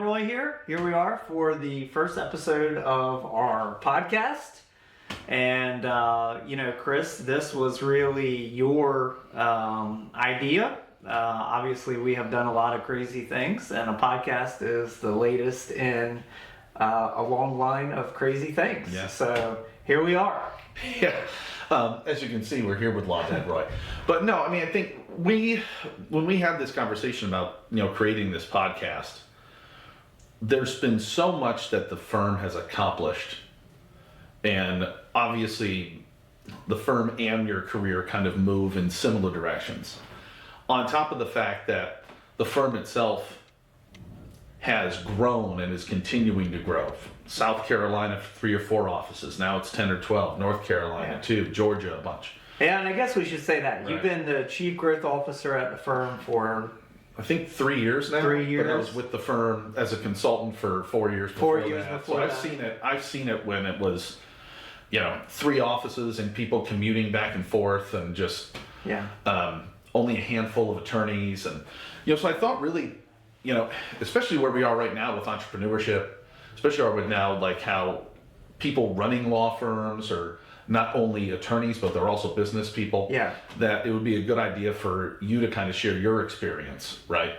Roy here. Here we are for the first episode of our podcast. And, Chris, this was really your idea. Obviously, we have done a lot of crazy things, and a podcast is the latest in a long line of crazy things. Yeah. So here we are. Yeah. As you can see, we're here with Law Dad Roy. But no, I mean, I think when we had this conversation about, creating this podcast, there's been so much that the firm has accomplished. And obviously, the firm and your career kind of move in similar directions. On top of the fact that the firm itself has grown and is continuing to grow. South Carolina, 3 or 4 offices. Now it's 10 or 12. North Carolina, 2. Georgia, a bunch. Yeah, and I guess we should say that. Right. You've been the chief growth officer at the firm for... I think 3 years now. 3 years. But I was with the firm as a consultant for 4 years before 4 years that. before so that. I've seen it when it was, 3 offices and people commuting back and forth and just only a handful of attorneys. And, so I thought really, especially where we are right now with entrepreneurship, especially where we're now, like how people running law firms are not only attorneys, but they're also business people. Yeah. That it would be a good idea for you to kind of share your experience, right?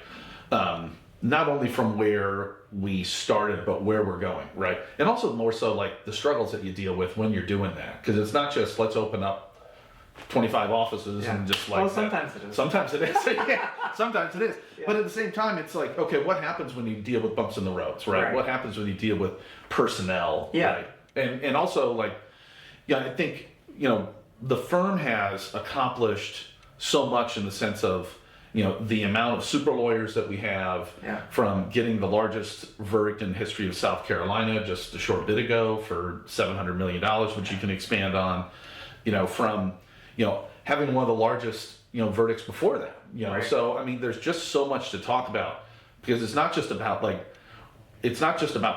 Not only from where we started, but where we're going, right? And also more so like the struggles that you deal with when you're doing that. Because it's not just let's open up 25 offices and just like sometimes it is. Sometimes it is. Yeah, sometimes it is. Yeah. But at the same time, it's like, okay, what happens when you deal with bumps in the roads, right? What happens when you deal with personnel, right? And also like, I think, the firm has accomplished so much in the sense of, the amount of super lawyers that we have from getting the largest verdict in history of South Carolina just a short bit ago for $700 million, which you can expand on, from, having one of the largest, verdicts before that, Right. So, I mean, there's just so much to talk about because it's not just about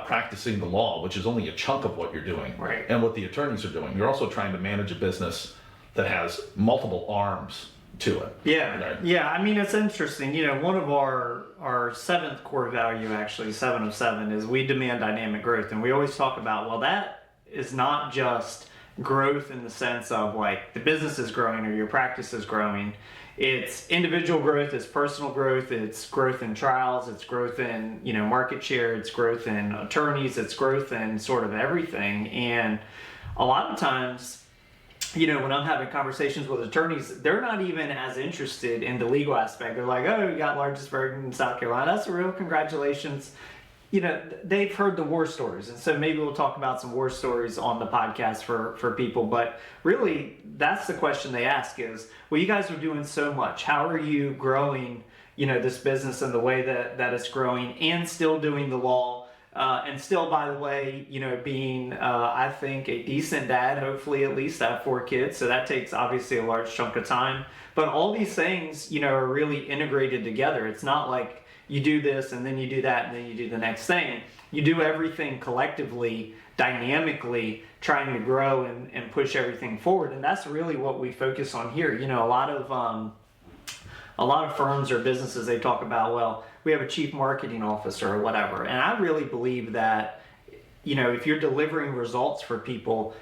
practicing the law, which is only a chunk of what you're doing Right. and what the attorneys are doing. You're also trying to manage a business that has multiple arms to it. Yeah, right? yeah. I mean, it's interesting. One of our 7th core value, actually 7 of 7, is we demand dynamic growth, and we always talk about, well, that is not just growth in the sense of like the business is growing or your practice is growing. It's individual growth, it's personal growth, it's growth in trials, it's growth in market share, it's growth in attorneys, it's growth in sort of everything. And a lot of times, when I'm having conversations with attorneys, they're not even as interested in the legal aspect. They're like, oh, you got largest verdict in South Carolina. That's a real congratulations. They've heard the war stories. And so maybe we'll talk about some war stories on the podcast for people. But really, that's the question they ask is, well, you guys are doing so much. How are you growing, this business in the way that it's growing and still doing the law? And still, by the way, being, I think, a decent dad, hopefully at least. I have 4 kids, so that takes obviously a large chunk of time. But all these things, are really integrated together. It's not like you do this and then you do that and then you do the next thing. You do everything collectively, dynamically, trying to grow and push everything forward. And that's really what we focus on here. A lot of firms or businesses, they talk about, well, we have a chief marketing officer or whatever. And I really believe that, if you're delivering results for people,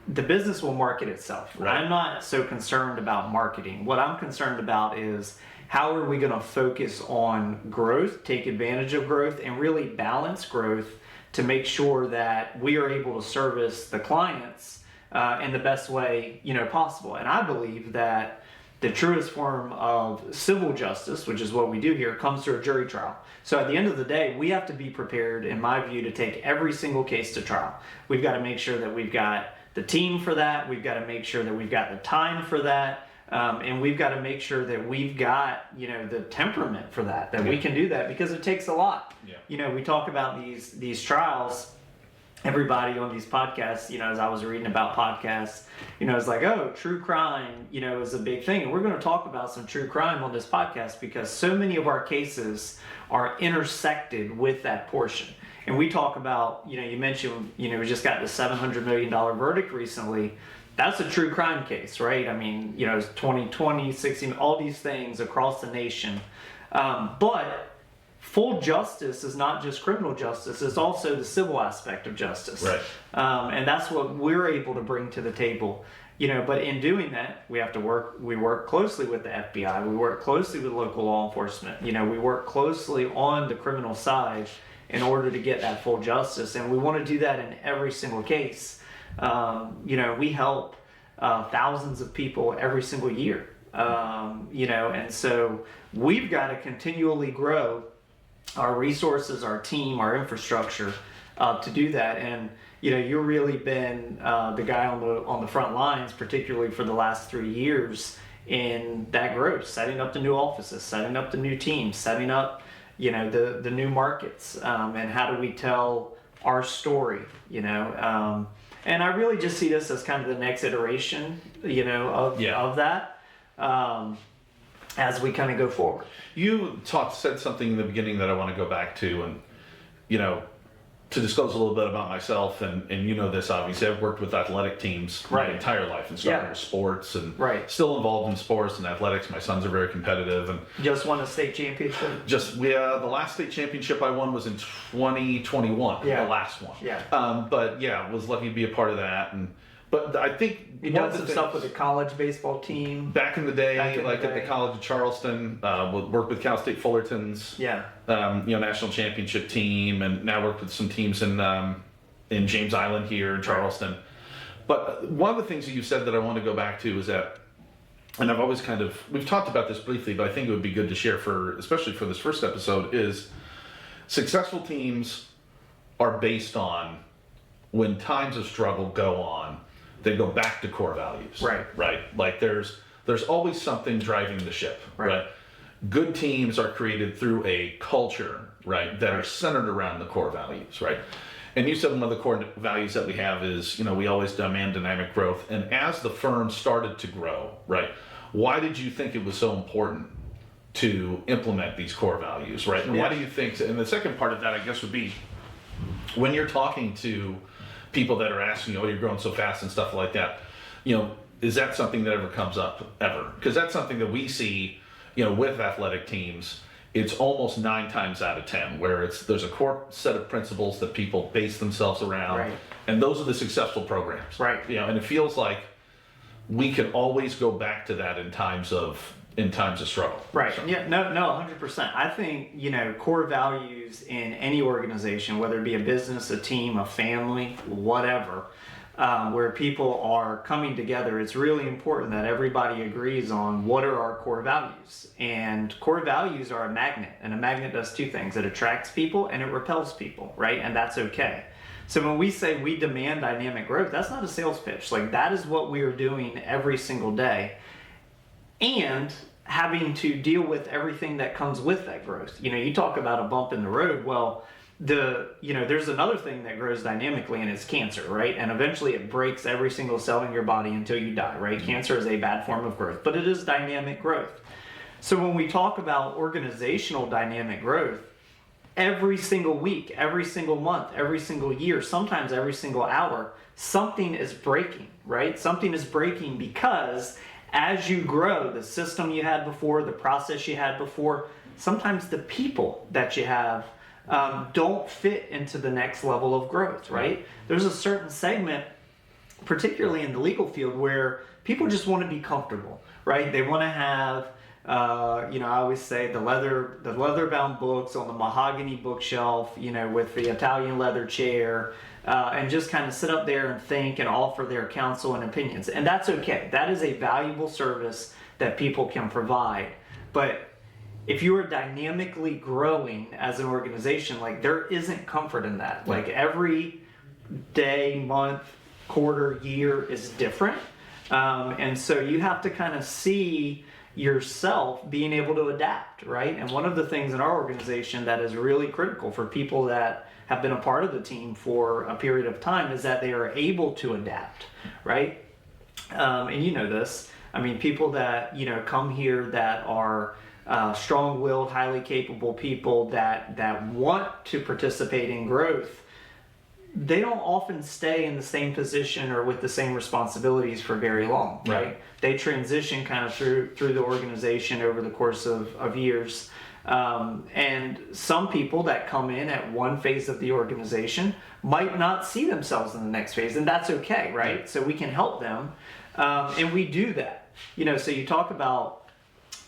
the business will market itself. Right. I'm not so concerned about marketing. What I'm concerned about is how are we going to focus on growth, take advantage of growth, and really balance growth to make sure that we are able to service the clients in the best way possible. And I believe that the truest form of civil justice, which is what we do here, comes through a jury trial. So at the end of the day, we have to be prepared, in my view, to take every single case to trial. We've got to make sure that we've got the team for that. We've got to make sure that we've got the time for that. And we've got to make sure that we've got, the temperament for that we can do that, because it takes a lot. Yeah. We talk about these trials. Everybody on these podcasts, as I was reading about podcasts, it's like, oh, true crime, is a big thing. And we're going to talk about some true crime on this podcast because so many of our cases are intersected with that portion. And we talk about, you mentioned, we just got the $700 million verdict recently. That's a true crime case, right? I mean, it's 2020, 16, all these things across the nation. But full justice is not just criminal justice, it's also the civil aspect of justice. Right. And that's what we're able to bring to the table. But in doing that, we work closely with the FBI, we work closely with local law enforcement, we work closely on the criminal side in order to get that full justice. And we want to do that in every single case. We help thousands of people every single year. And so we've got to continually grow our resources, our team, our infrastructure to do that. And you've really been the guy on the front lines, particularly for the last 3 years in that growth, setting up the new offices, setting up the new teams, setting up the new markets, and how do we tell our story, and I really just see this as kind of the next iteration, of that, as we kind of go forward. You said something in the beginning that I want to go back to, and to disclose a little bit about myself, and this obviously, I've worked with athletic teams my entire life and started with sports, and still involved in sports and athletics. My sons are very competitive, and just won a state championship. The last state championship I won was in 2021. The last one. Was lucky to be a part of that. But I think you done some stuff with the college baseball team back in the day, at the College of Charleston. Worked with Cal State Fullerton's national championship team, and now worked with some teams in James Island here in Charleston. But one of the things that you said that I want to go back to is that, and I've always we've talked about this briefly, but I think it would be good to share especially for this first episode, is successful teams are based on when times of struggle go on. They go back to core values. Right. Like there's always something driving the ship. Right. Good teams are created through a culture, that are centered around the core values. Right. And you said one of the core values that we have is, we always demand dynamic growth. And as the firm started to grow, why did you think it was so important to implement these core values? Right. And why do you think? And the second part of that, I guess, would be when you're talking to people that are asking you, you're growing so fast and stuff like that, is that something that ever comes up ever? Because that's something that we see, with athletic teams. It's almost 9 times out of 10 where there's a core set of principles that people base themselves around, and those are the successful programs. And it feels like we can always go back to that in times of struggle. So. Yeah, no, 100%. I think, core values in any organization, whether it be a business, a team, a family, whatever, where people are coming together, it's really important that everybody agrees on what are our core values. And core values are a magnet, and a magnet does 2 things. It attracts people and it repels people, and that's okay. So when we say we demand dynamic growth, that's not a sales pitch. That is what we are doing every single day. And having to deal with everything that comes with that growth. You talk about a bump in the road. Well, there's another thing that grows dynamically, and it's cancer, And eventually it breaks every single cell in your body until you die, Mm-hmm. Cancer is a bad form of growth, but it is dynamic growth. So when we talk about organizational dynamic growth, every single week, every single month, every single year, sometimes every single hour, something is breaking, Something is breaking because as you grow, the system you had before, the process you had before, sometimes the people that you have don't fit into the next level of growth, There's a certain segment, particularly in the legal field, where people just want to be comfortable, They want to have, I always say the leather-bound books on the mahogany bookshelf, with the Italian leather chair, and just kind of sit up there and think and offer their counsel and opinions. And that's okay. That is a valuable service that people can provide. But if you are dynamically growing as an organization, there isn't comfort in that. Every day, month, quarter, year is different. And so you have to kind of see yourself being able to adapt, And one of the things in our organization that is really critical for people that have been a part of the team for a period of time is that they are able to adapt, And this, people that, come here that are strong-willed, highly capable people that want to participate in growth, they don't often stay in the same position or with the same responsibilities for very long, They transition kind of through the organization over the course of years. And some people that come in at one phase of the organization might not see themselves in the next phase, and that's okay, right? So we can help them, and we do that. So you talk about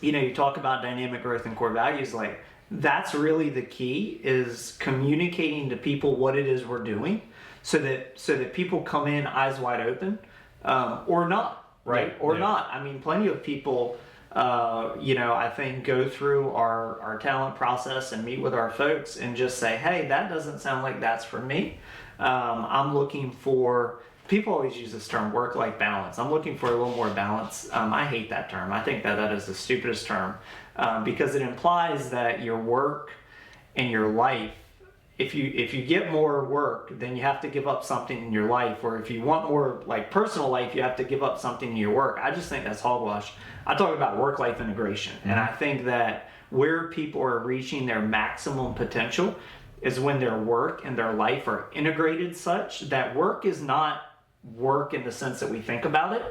dynamic growth and core values, like that's really the key, is communicating to people what it is we're doing, so that people come in eyes wide open, or not, right? Or not. I mean, plenty of people, I think go through our talent process and meet with our folks and just say, hey, that doesn't sound like that's for me. I'm looking for, people always use this term, work-life balance. I'm looking for a little more balance. I hate that term. I think that is the stupidest term, because it implies that your work and your life, if you get more work, then you have to give up something in your life, or if you want more like personal life, you have to give up something in your work. I just think that's hogwash. I talk about work-life integration, and I think that where people are reaching their maximum potential is when their work and their life are integrated such that work is not work in the sense that we think about it.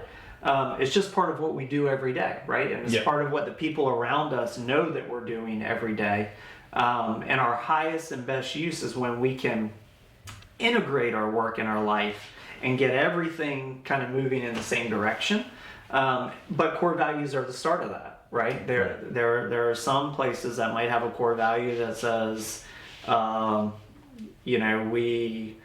It's just part of what we do every day, right? And it's part of what the people around us know that we're doing every day. And our highest and best use is when we can integrate our work and our life and get everything kind of moving in the same direction. But core values are the start of that, right? There are some places that might have a core value that says, we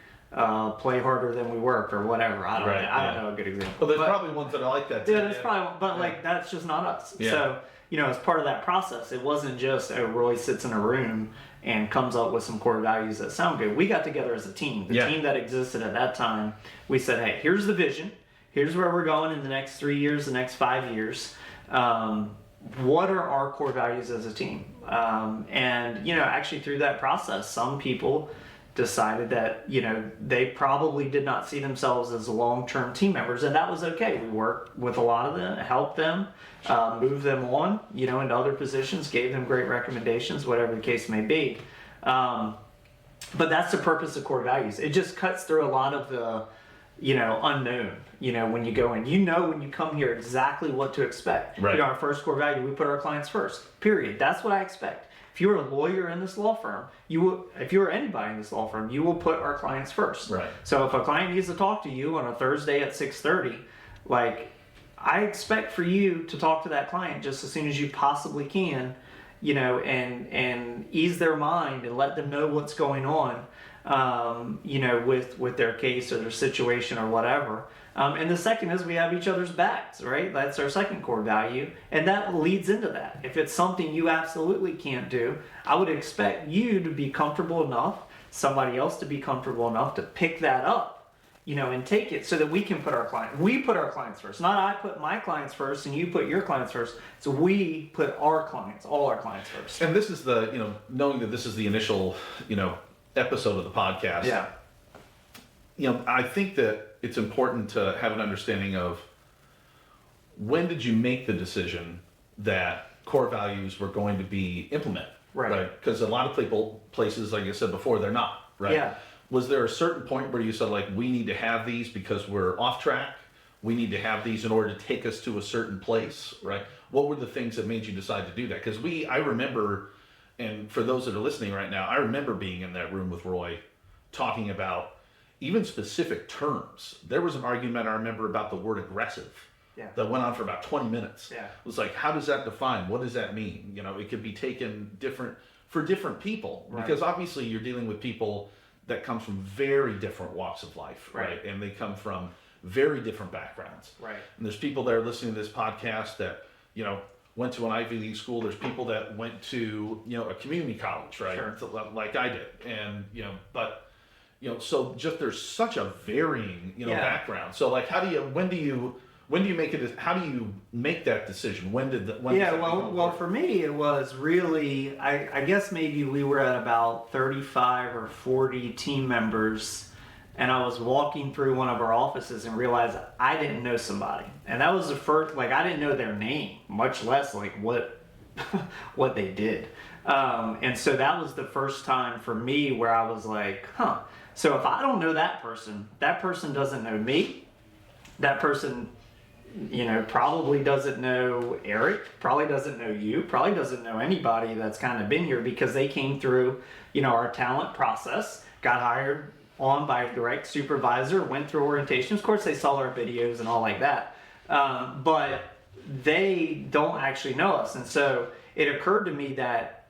play harder than we work, or whatever. I don't know a good example. Well, there's probably ones that are like that too. Yeah, there's probably, but like that's just not us. So, as part of that process, it wasn't just, Roy sits in a room and comes up with some core values that sound good. We got together as a team. The team that existed at that time, we said, hey, here's the vision. Here's where we're going in the next 3 years, the next 5 years. What are our core values as a team? And actually through that process, some people decided that they probably did not see themselves as long-term team members, and that was okay. We worked with a lot of them, helped them, move them on into other positions, gave them great recommendations, whatever the case may be. But that's the purpose of core values. It just cuts through a lot of the unknown, when you go in, when you come here exactly what to expect. Right. Our first core value, we put our clients first, period. That's what I expect. If you're a lawyer in this law firm, if you're anybody in this law firm, you will put our clients first. Right. So if a client needs to talk to you on a Thursday at 6:30, I expect for you to talk to that client just as soon as you possibly can, and ease their mind and let them know what's going on, with their case or their situation or whatever. And the second is we have each other's backs, right? That's our second core value. And that leads into that. If it's something you absolutely can't do, I would expect you to be comfortable enough, somebody else to be comfortable enough to pick that up, and take it, so that we can put our clients first. Not I put my clients first and you put your clients first. So we put all our clients first. And this is the, knowing that this is the initial, episode of the podcast. Yeah. I think that it's important to have an understanding of, when did you make the decision that core values were going to be implemented? Right. Because a lot of places, like I said before, they're not, right? Yeah. Was there a certain point where you said, we need to have these because we're off track? We need to have these in order to take us to a certain place, right? What were the things that made you decide to do that? Because I remember, and for those that are listening right now, I remember being in that room with Roy talking about even specific terms. There was an argument I remember about the word aggressive that went on for about 20 minutes. Yeah. It was like, how does that define? What does that mean? It could be taken different for different people, because obviously you're dealing with people that come from very different walks of life, right? And they come from very different backgrounds. Right. And there's people that are listening to this podcast that, went to an Ivy League school. There's people that went to, a community college, right? Sure. Like I did. And, so just there's such a varying, background. So how do you make that decision? Well, for me, it was really, I guess maybe we were at about 35 or 40 team members, and I was walking through one of our offices and realized I didn't know somebody. And that was the first, I didn't know their name, much less what what they did. And so that was the first time for me where I was like, so if I don't know that person doesn't know me, that person probably doesn't know Eric, probably doesn't know you, probably doesn't know anybody that's kind of been here because they came through, our talent process, got hired on by a direct supervisor, went through orientations. Of course, they saw our videos and all like that, but they don't actually know us. And so it occurred to me that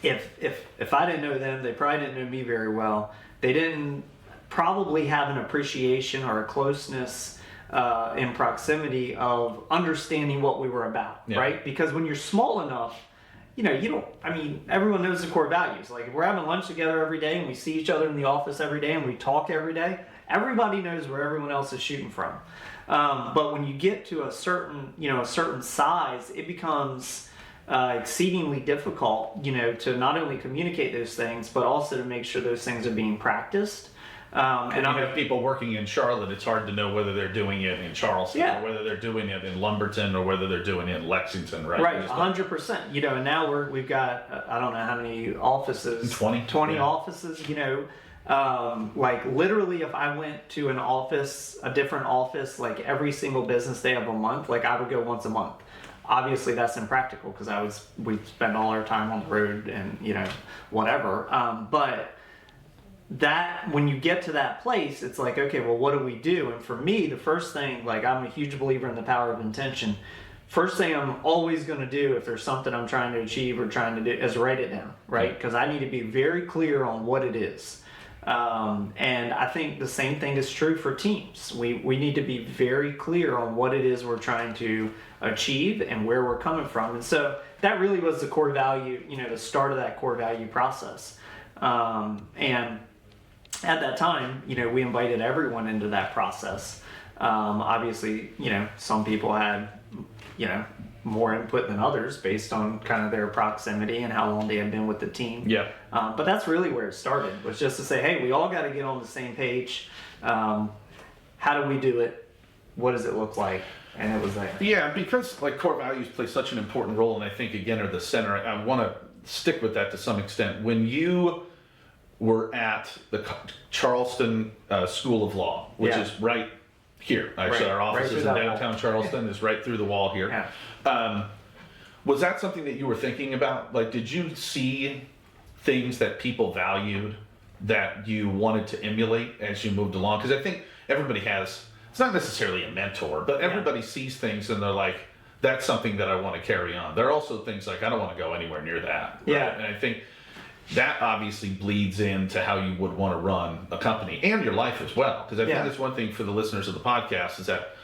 if I didn't know them, they probably didn't know me very well. They didn't probably have an appreciation or a closeness in proximity of understanding what we were about, right? Because when you're small enough, everyone knows the core values. Like if we're having lunch together every day and we see each other in the office every day and we talk every day, everybody knows where everyone else is shooting from. But when you get to a certain size, it becomes exceedingly difficult, to not only communicate those things, but also to make sure those things are being practiced. And you have people working in Charlotte, it's hard to know whether they're doing it in Charleston or whether they're doing it in Lumberton or whether they're doing it in Lexington, right? Right, 100%. And now we've got, I don't know how many offices. 20 offices, like literally if I went to a different office, like every single business day of a month, like I would go once a month. Obviously that's impractical because we'd spend all our time on the road and, whatever. But that when you get to that place, it's like, okay, well, what do we do? And for me, the first thing, like I'm a huge believer in the power of intention. First thing I'm always going to do if there's something I'm trying to achieve or trying to do is write it down, right? Because I need to be very clear on what it is. And I think the same thing is true for teams. We need to be very clear on what it is we're trying to achieve and where we're coming from. And so that really was the core value, the start of that core value process. And at that time, we invited everyone into that process. Obviously, some people had, more input than others based on kind of their proximity and how long they had been with the team. Yeah. But that's really where it started, was just to say, hey, we all got to get on the same page. How do we do it? What does it look like? And it was there. Yeah, because like core values play such an important role, and I think again are the center. I want to stick with that to some extent. When you were at the Charleston School of Law, which is right here. Actually, our office is in downtown Charleston, is right through the wall here. Yeah. Was that something that you were thinking about? Like, did you see things that people valued that you wanted to emulate as you moved along? Because I think everybody has, it's not necessarily a mentor, but everybody sees things and they're like, that's something that I want to carry on. There are also things like, I don't want to go anywhere near that. Right? Yeah. And I think that obviously bleeds into how you would want to run a company and your life as well. Because I think that's one thing for the listeners of the podcast is that,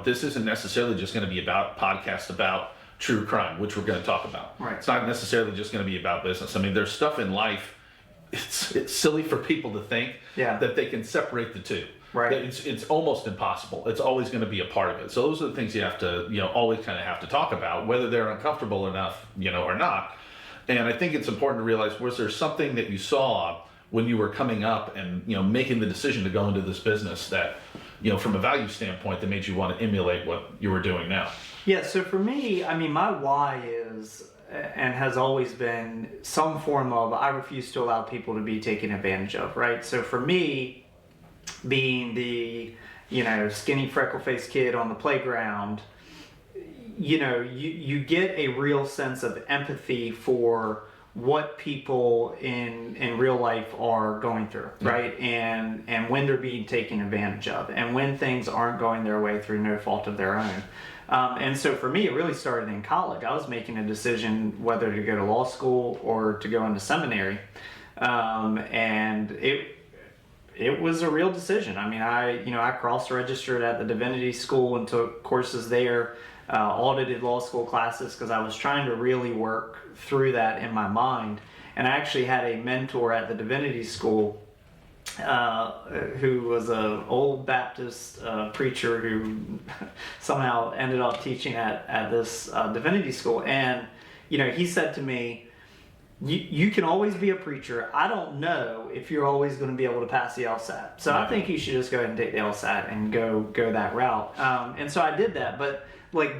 this isn't necessarily just going to be about podcast about true crime, which we're going to talk about. Right. It's not necessarily just going to be about business. I mean, there's stuff in life. It's silly for people to think that they can separate the two. Right. It's almost impossible. It's always going to be a part of it. So those are the things you have to, always kind of have to talk about, whether they're uncomfortable enough, or not. And I think it's important to realize, was there something that you saw when you were coming up and, making the decision to go into this business that, from a value standpoint, that made you want to emulate what you were doing now? Yeah, so for me, my why is, and has always been, some form of, I refuse to allow people to be taken advantage of, right? So for me, being the, skinny freckle-faced kid on the playground, you get a real sense of empathy for what people in real life are going through, right? And when they're being taken advantage of, and when things aren't going their way through no fault of their own. And so for me, it really started in college. I was making a decision whether to go to law school or to go into seminary. And it was a real decision. I cross-registered at the divinity school and took courses there. Audited law school classes because I was trying to really work through that in my mind. And I actually had a mentor at the divinity school who was an old Baptist preacher who somehow ended up teaching at this divinity school. And, he said to me, you can always be a preacher. I don't know if you're always going to be able to pass the LSAT. So I think you should just go ahead and take the LSAT and go that route. And so I did that. But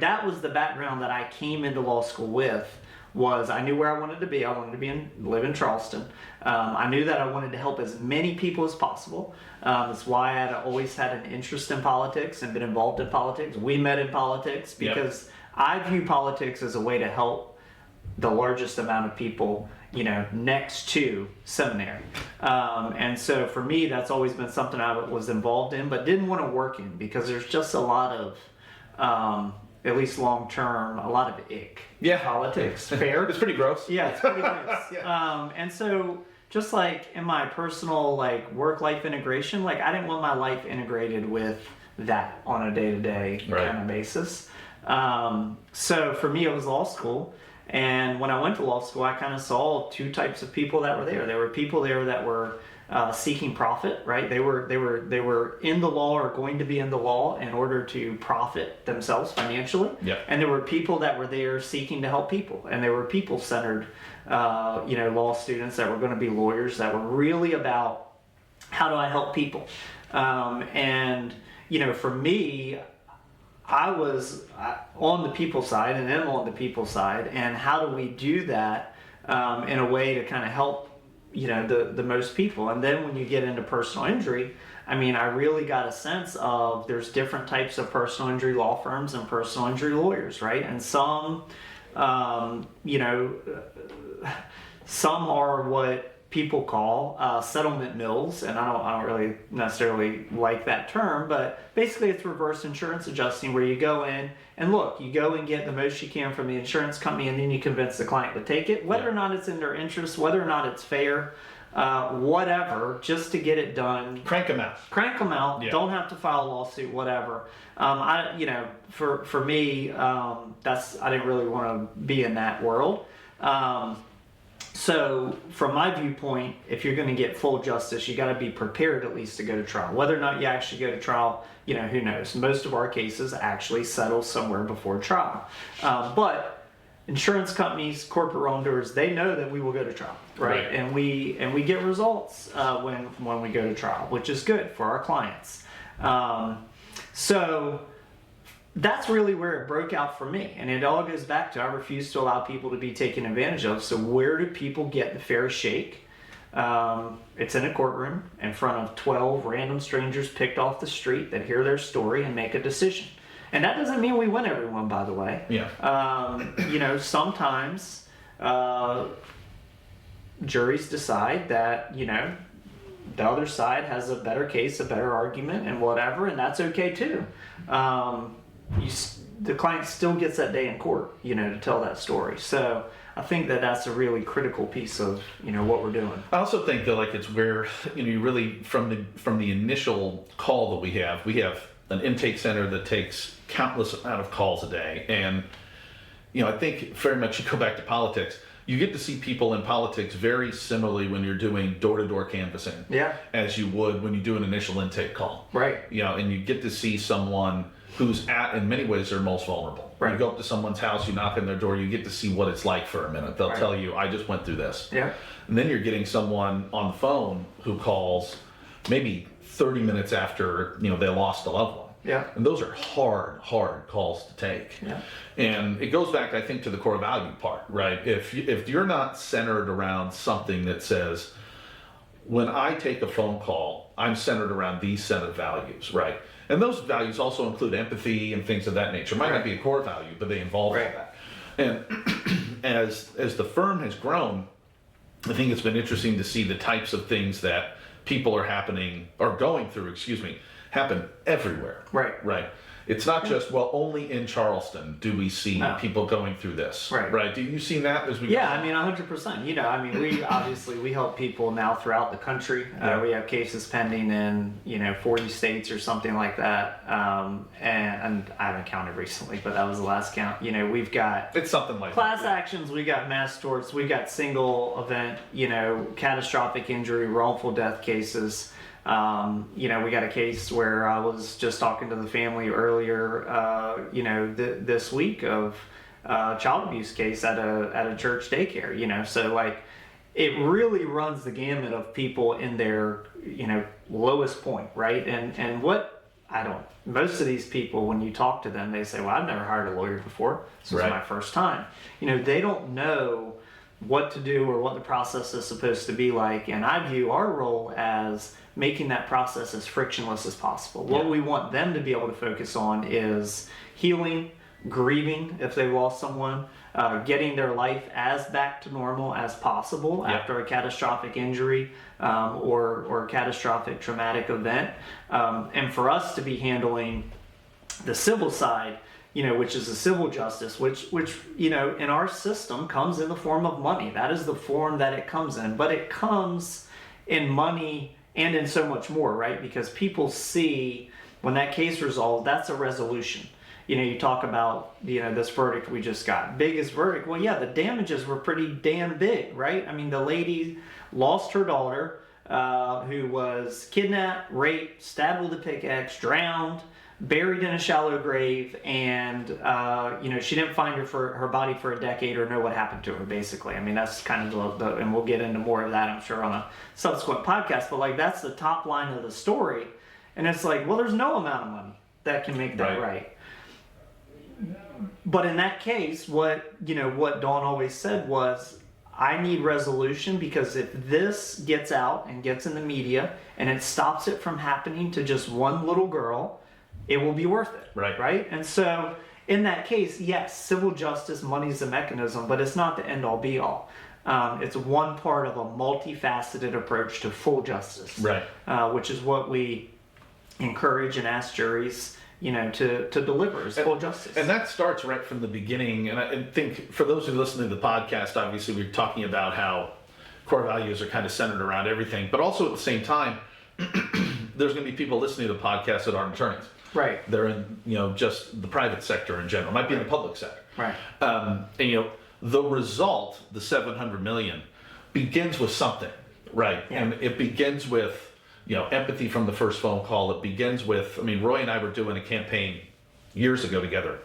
that was the background that I came into law school with, was I knew where I wanted to be. I wanted to live in Charleston. I knew that I wanted to help as many people as possible. That's why I had always had an interest in politics and been involved in politics. We met in politics because I view politics as a way to help the largest amount of people, next to seminary. And so for me, that's always been something I was involved in, but didn't want to work in because there's just a lot of, at least long term, a lot of ick. Politics. Fair. It's pretty gross. Yeah, it's pretty gross. And so just like in my personal work-life integration, I didn't want my life integrated with that on a day-to-day kind of basis. So for me, it was law school. And when I went to law school, I kind of saw two types of people that were there. There were people there that were seeking profit, right? They were in the law or going to be in the law in order to profit themselves financially. And there were people that were there seeking to help people, and there were people-centered, law students that were going to be lawyers that were really about how do I help people. And for me, I was on the people side and am on the people side, and how do we do that in a way to kind of help the most people. And then when you get into personal injury, I really got a sense of there's different types of personal injury law firms and personal injury lawyers, right? And some some are what people call settlement mills, and I don't really necessarily like that term, but basically it's reverse insurance adjusting, where you go in and you go and get the most you can from the insurance company, and then you convince the client to take it, whether or not it's in their interest, whether or not it's fair, whatever, just to get it done. Crank them out. Don't have to file a lawsuit, whatever. For me, I didn't really want to be in that world. So from my viewpoint, if you're going to get full justice, you got to be prepared at least to go to trial. Whether or not you actually go to trial, who knows? Most of our cases actually settle somewhere before trial. But insurance companies, corporate wrongdoers, they know that we will go to trial, right? And we get results when we go to trial, which is good for our clients. So that's really where it broke out for me. And it all goes back to I refuse to allow people to be taken advantage of. So where do people get the fair shake? It's in a courtroom in front of 12 random strangers picked off the street that hear their story and make a decision. And that doesn't mean we win everyone, by the way. Sometimes juries decide that, the other side has a better case, a better argument, and whatever, and that's okay too. The client still gets that day in court, to tell that story. So I think that that's a really critical piece of, what we're doing. I also think that it's where, you really, from the initial call that we have an intake center that takes countless amount of calls a day. And, I think very much you go back to politics, you get to see people in politics very similarly when you're doing door-to-door canvassing. As you would when you do an initial intake call. And you get to see someone who's in many ways, they're most vulnerable. You go up to someone's house, you knock on their door, you get to see what it's like for a minute. They'll tell you, I just went through this. And then you're getting someone on the phone who calls maybe 30 minutes after, they lost a loved one. And those are hard calls to take. And it goes back, I think, to the core value part, right? If you're not centered around something that says, when I take a phone call, I'm centered around these set of values, right? And those values also include empathy and things of that nature. It might not be a core value, but they involve all that. And as the firm has grown, I think it's been interesting to see the types of things that people are going through, happen everywhere. Right. It's not just, only in Charleston do we see people going through this. Right. Do you see that as we go? 100%. We help people now throughout the country. We have cases pending in, 40 states or something like that. And I haven't counted recently, but that was the last count. We've got it's something like class actions, we got mass torts, we got single event, catastrophic injury, wrongful death cases. We got a case where I was just talking to the family earlier, this week of child abuse case at a church daycare, so it really runs the gamut of people in their, lowest point, right? And what most of these people, when you talk to them, they say, well, I've never hired a lawyer before. This was my first time. They don't know what to do or what the process is supposed to be like. And I view our role as making that process as frictionless as possible. What we want them to be able to focus on is healing, grieving if they lost someone, getting their life as back to normal as possible after a catastrophic injury or catastrophic traumatic event. And for us to be handling the civil side, which is the civil justice, which in our system comes in the form of money. That is the form that it comes in. But it comes in money and in so much more, right? Because people see when that case resolved, that's a resolution. You talk about, this verdict we just got. Biggest verdict. Well, yeah, the damages were pretty damn big, right? I mean, the lady lost her daughter, who was kidnapped, raped, stabbed with a pickaxe, drowned, buried in a shallow grave, and, she didn't find her body for a decade or know what happened to her, basically. I mean, that's kind of and we'll get into more of that, I'm sure, on a subsequent podcast, but, that's the top line of the story. And it's like, well, there's no amount of money that can make that right. But in that case, what Dawn always said was, I need resolution, because if this gets out and gets in the media and it stops it from happening to just one little girl, it will be worth it. Right? And so in that case, yes, civil justice, money's the mechanism, but it's not the end all be all. It's one part of a multifaceted approach to full justice, which is what we encourage and ask juries to deliver is full justice. And that starts right from the beginning. And I think for those who listen to the podcast, obviously we're talking about how core values are kind of centered around everything. But also at the same time, there's going to be people listening to the podcast that aren't attorneys. Right. They're in, just the private sector in general. Might be in the public sector. Right. And, the result, the $700 million, begins with something. Right. Yeah. And it begins with empathy from the first phone call. It begins with, Roy and I were doing a campaign years ago together.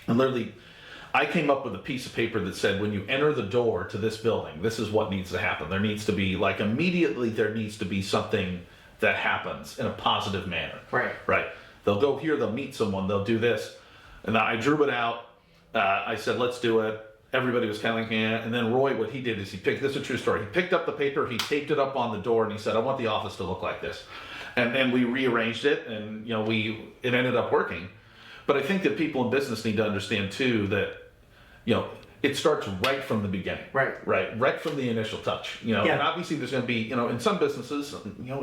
And literally, I came up with a piece of paper that said, when you enter the door to this building, this is what needs to happen. There needs to be, immediately there needs to be something that happens in a positive manner. Right. They'll go here, they'll meet someone, they'll do this. And I drew it out. I said, let's do it. Everybody was kind of like, and then Roy, what he did is this is a true story. He picked up the paper, he taped it up on the door, and he said, I want the office to look like this. And then we rearranged it, and it ended up working. But I think that people in business need to understand too that, it starts right from the beginning. Right from the initial touch. And obviously there's going to be, in some businesses,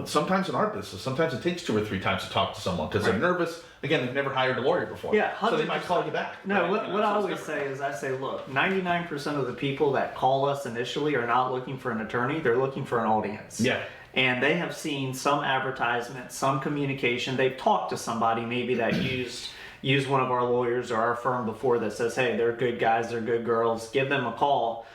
sometimes in our business, sometimes it takes 2 or 3 times to talk to someone because they're nervous. Again, they've never hired a lawyer before. Yeah, 100%. So they might call you back. No, what I always say is, look, 99% of the people that call us initially are not looking for an attorney, they're looking for an audience. Yeah. And they have seen some advertisement, some communication, they've talked to somebody maybe that used one of our lawyers or our firm before that says, hey, they're good guys, they're good girls, give them a call.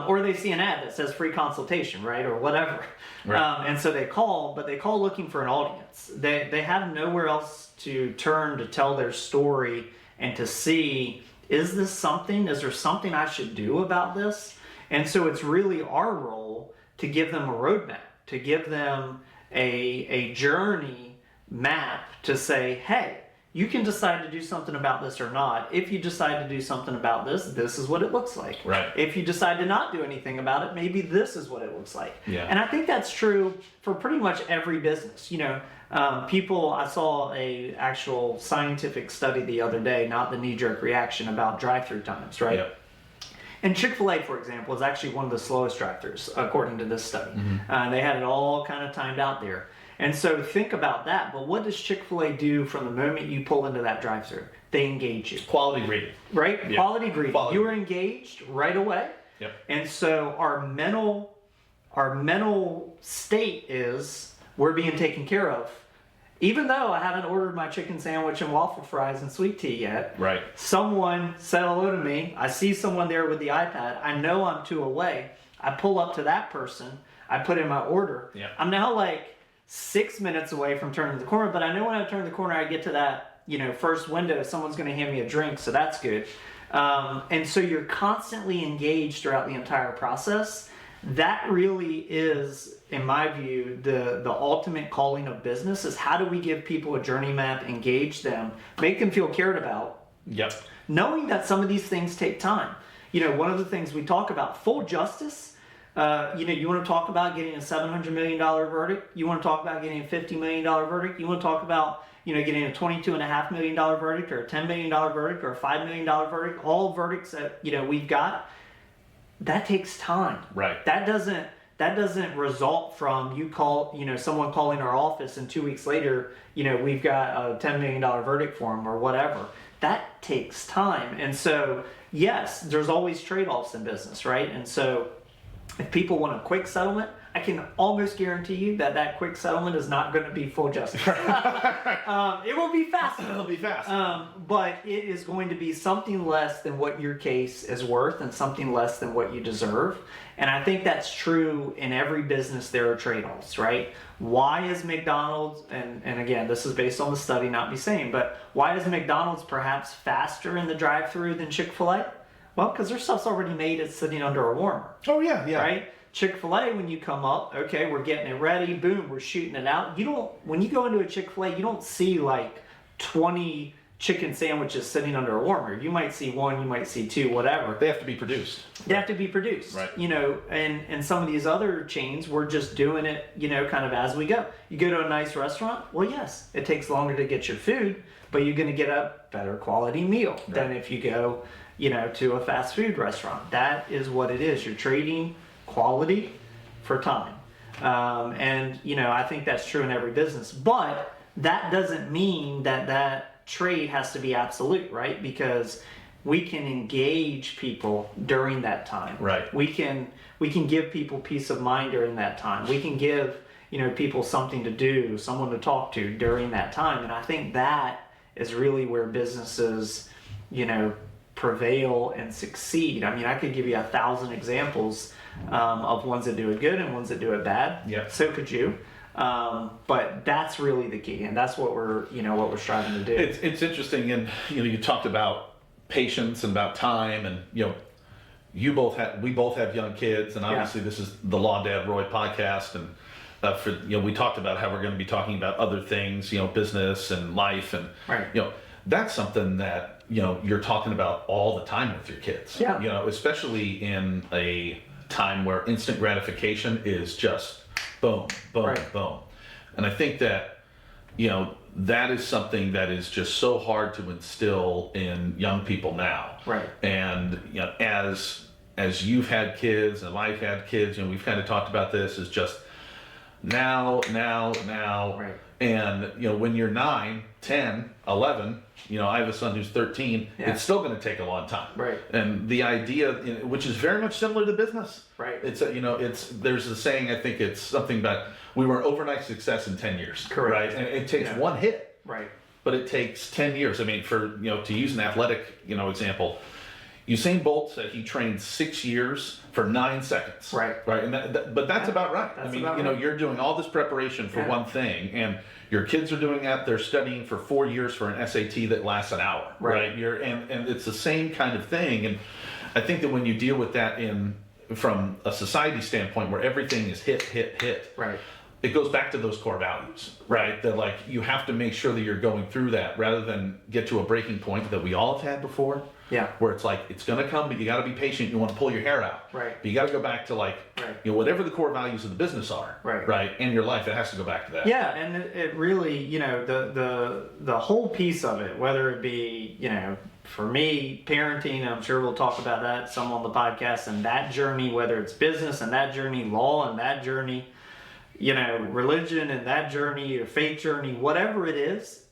Or they see an ad that says free consultation, right, or whatever. And so they call, but they call looking for an audience. They have nowhere else to turn to tell their story and to see, is there something I should do about this? And so it's really our role to give them a roadmap, to give them a journey map to say, hey, you can decide to do something about this or not. If you decide to do something about this, this is what it looks like. If you decide to not do anything about it, maybe this is what it looks like. And I think that's true for pretty much every business. I saw a actual scientific study the other day, not the knee-jerk reaction, about drive-through times, right? And Chick-fil-A, for example, is actually one of the slowest drive-thrus, according to this study. They had it all kind of timed out there. And so think about that. But what does Chick-fil-A do from the moment you pull into that drive-thru? They engage you. Quality greeting. Right? Yeah. Quality greeting. You are engaged right away. And so our mental state is we're being taken care of. Even though I haven't ordered my chicken sandwich and waffle fries and sweet tea yet. Someone said hello to me. I see someone there with the iPad. I know I'm 2 away. I pull up to that person. I put in my order. I'm now 6 minutes away from turning the corner, but I know when I turn the corner, I get to that, first window, someone's going to hand me a drink, so that's good. And so you're constantly engaged throughout the entire process. that really is, in my view, the ultimate calling of business is how do we give people a journey map, engage them, make them feel cared about. Yep. Knowing that some of these things take time. One of the things we talk about, full justice, you want to talk about getting a $700 million verdict, you want to talk about getting a $50 million verdict, you want to talk about getting a $22.5 million verdict or a $10 million verdict or a $5 million verdict, all verdicts that we've got, that takes time. Right. That doesn't result from someone calling our office and 2 weeks later, we've got a $10 million verdict for them or whatever. That takes time. And so, yes, there's always trade-offs in business, right? And so if people want a quick settlement, I can almost guarantee you that quick settlement is not going to be full justice. It will be fast. It'll be fast. But it is going to be something less than what your case is worth and something less than what you deserve. And I think that's true in every business. There are trade-offs, right? Why is McDonald's, and again, this is based on the study, not me saying, but why is McDonald's perhaps faster in the drive-thru than Chick-fil-A? Well, because their stuff's already made, it's sitting under a warmer. Oh, yeah. Right? Chick-fil-A, when you come up, okay, we're getting it ready, boom, we're shooting it out. When you go into a Chick-fil-A, you don't see like 20 chicken sandwiches sitting under a warmer. You might see one, you might see two, whatever. They have to be produced. They have to be produced. Right. And some of these other chains, we're just doing it, kind of as we go. You go to a nice restaurant, well, yes, it takes longer to get your food, but you're going to get a better quality meal than if you go, to a fast food restaurant. That is what it is. You're trading quality for time. I think that's true in every business. But that doesn't mean that trade has to be absolute, right? Because we can engage people during that time. Right. We can give people peace of mind during that time. We can give, people something to do, someone to talk to during that time. And I think that is really where businesses, prevail and succeed. I mean, I could give you 1,000 examples of ones that do it good and ones that do it bad. Yeah. So could you. But that's really the key, and that's what we're striving to do. It's interesting, and you talked about patience and about time, and we both have young kids, and obviously this is the Law Dad Roy podcast, and we talked about how we're going to be talking about other things, business and life, and that's something that you're talking about all the time with your kids. Yeah. Especially in a time where instant gratification is just boom, boom, boom. And I think that, that is something that is just so hard to instill in young people now. Right. And, as you've had kids and I've had kids, we've kind of talked about this, is just now. Right. And, when you're 9, 10, 11, I have a son who's 13, it's still going to take a long time. Right. And the idea, which is very much similar to business. Right. It's, there's a saying, I think it's something about, we were an overnight success in 10 years. Correct. Right. And it takes one hit. Right. But it takes 10 years. I mean, for, to use an athletic, example, Usain Bolt said he trained 6 years for 9 seconds. Right. Right. And but that's about right. That's I mean, about right. You're doing all this preparation for one thing, and your kids are doing that. They're studying for 4 years for an SAT that lasts an hour. Right. And it's the same kind of thing. And I think that when you deal with that from a society standpoint where everything is hit. Right. It goes back to those core values, right? That you have to make sure that you're going through that rather than get to a breaking point that we all have had before. Yeah. Where it's it's going to come, but you got to be patient. You want to pull your hair out. Right. But you got to go back to whatever the core values of the business are. Right. Right. And your life, it has to go back to that. Yeah, and it really, the whole piece of it, whether it be, for me, parenting, I'm sure we'll talk about that some on the podcast, and that journey, whether it's business and that journey, law and that journey, religion and that journey, or faith journey, whatever it is,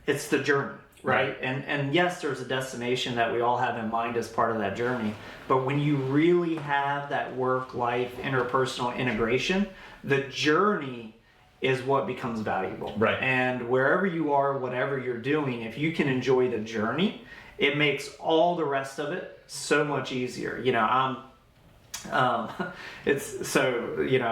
it's the journey. Right. And yes, there's a destination that we all have in mind as part of that journey. But when you really have that work-life, interpersonal integration, the journey is what becomes valuable. Right. And wherever you are, whatever you're doing, if you can enjoy the journey, it makes all the rest of it so much easier.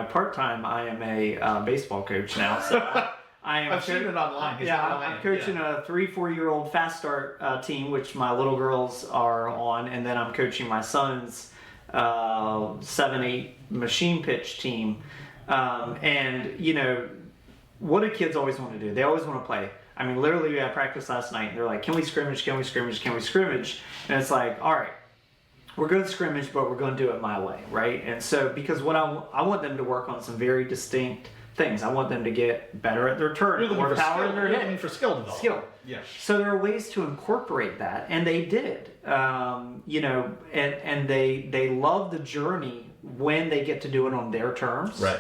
Part-time, I am a baseball coach now. So I've seen it online. I'm coaching a 3-4-year-old fast start team, which my little girls are on, and then I'm coaching my son's 7-8 machine pitch team. And, you know, what do kids always want to do? They always want to play. I mean, literally, we had practice last night, and they're like, can we scrimmage, can we scrimmage, can we scrimmage? And it's like, all right, we're going to scrimmage, but we're going to do it my way, right? And so, because what I want them to work on some very distinct things. I want them to get better at their turn, more power in their hit. For skill development. Skill. Yeah. So there are ways to incorporate that, and they did. You know, and they love the journey when they get to do it on their terms. Right.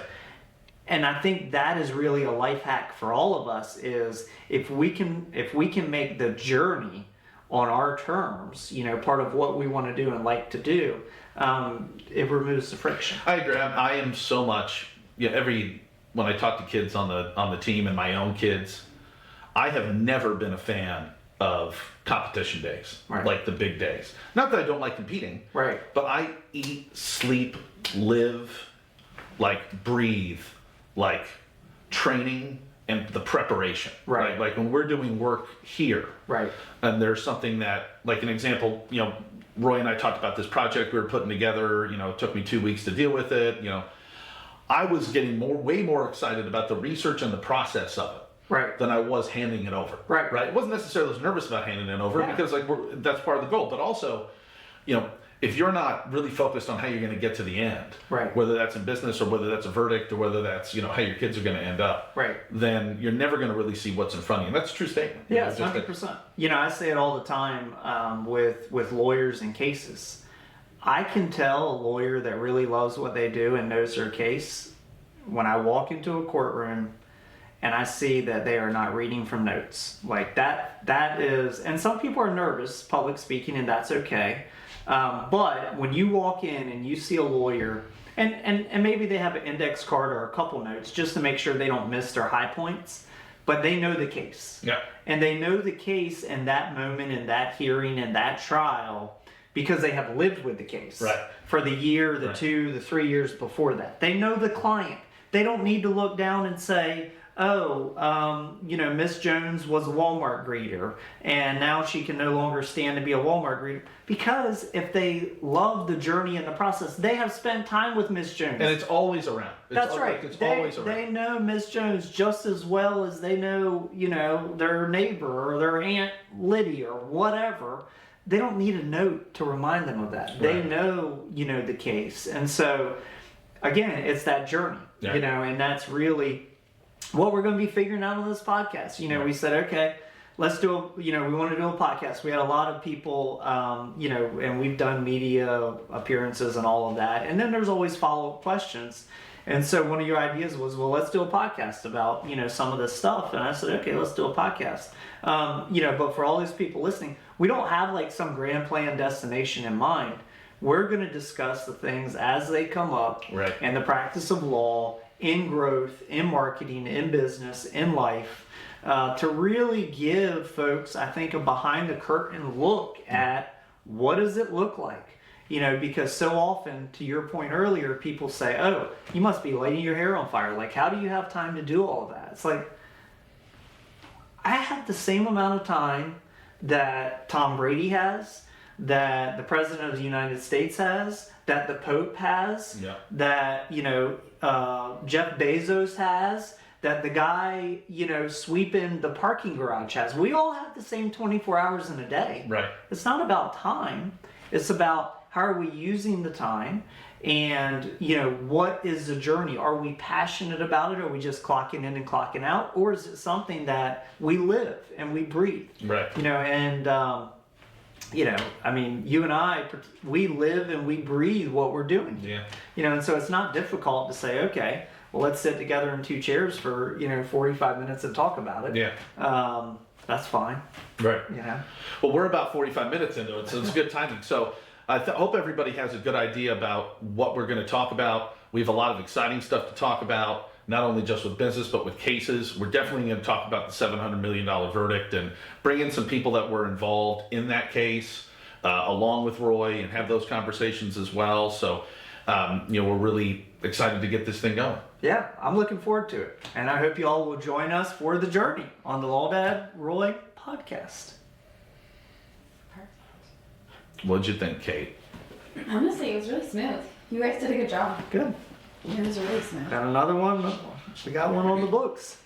And I think that is really a life hack for all of us, is if we can make the journey on our terms, you know, part of what we want to do and like to do, it removes the friction. I agree. I am so much, when I talk to kids on the team and my own kids, I have never been a fan of competition days, right. Like the big days. Not that I don't like competing, right? But I eat, sleep, live, like breathe, like training and the preparation, right? Like when we're doing work here, right? And there's something that, like an example, you know, Roy and I talked about this project we were putting together. You know, it took me 2 weeks to deal with it. You know, I was getting way more excited about the research and the process of it, right, than I was handing it over, right. It wasn't necessarily as nervous about handing it over, because like that's part of the goal. But also, you know, if you're not really focused on how you're going to get to the end, right, whether that's in business or whether that's a verdict or whether that's, you know, how your kids are going to end up, right, then you're never going to really see what's in front of you. And that's a true statement. Yeah, it's 100%. You know, I say it all the time with lawyers and cases. I can tell a lawyer that really loves what they do and knows their case when I walk into a courtroom and I see that they are not reading from notes. Like that is, and some people are nervous public speaking, and that's okay. But when you walk in and you see a lawyer, and maybe they have an index card or a couple notes just to make sure they don't miss their high points, but they know the case. Yeah. And they know the case in that moment, in that hearing, in that trial, because they have lived with the case. Right. For the year, the 2, the 3 years before that. They know the client. They don't need to look down and say, you know, Miss Jones was a Walmart greeter, and now she can no longer stand to be a Walmart greeter. Because if they love the journey and the process, they have spent time with Miss Jones. And it's always around. That's right. It's always around. They know Miss Jones just as well as they know, you know, their neighbor or their Aunt Lydia or whatever. They don't need a note to remind them of that. Right. They know, you know, the case. And so, again, it's that journey, you know, and that's really what we're going to be figuring out on this podcast. You know, we said, okay, let's do we want to do a podcast. We had a lot of people, you know, and we've done media appearances and all of that. And then there's always follow-up questions. And so one of your ideas was, well, let's do a podcast about, you know, some of this stuff. And I said, okay, let's do a podcast. You know, but for all these people listening, we don't have like some grand plan destination in mind. We're going to discuss the things as they come up, right, and the practice of law, in growth, in marketing, in business, in life, to really give folks, I think, a behind the curtain look at what does it look like. You know, because so often, to your point earlier, people say, oh, you must be lighting your hair on fire. Like, how do you have time to do all of that? It's like, I have the same amount of time that Tom Brady has, that the President of the United States has, that the Pope has, that, you know, Jeff Bezos has, that the guy, you know, sweeping the parking garage has. We all have the same 24 hours in a day. Right. It's not about time. It's about how are we using the time, and, you know, what is the journey? Are we passionate about it? Or are we just clocking in and clocking out? Or is it something that we live and we breathe? Right. You know, and, you know, I mean, you and I, we live and we breathe what we're doing. Yeah. You know, and so it's not difficult to say, okay, well, let's sit together in 2 chairs for, you know, 45 minutes and talk about it. Yeah. That's fine. Right. You know? Well, we're about 45 minutes into it, so it's good timing. So I hope everybody has a good idea about what we're going to talk about. We have a lot of exciting stuff to talk about, not only just with business, but with cases. We're definitely going to talk about the $700 million verdict and bring in some people that were involved in that case, along with Roy, and have those conversations as well. So, you know, we're really excited to get this thing going. Yeah, I'm looking forward to it. And I hope you all will join us for the journey on the Law Dad Roy podcast. What'd you think, Kate? Honestly, it was really smooth. You guys did a good job. Good. It was really smooth. Got another one. We got one on the books.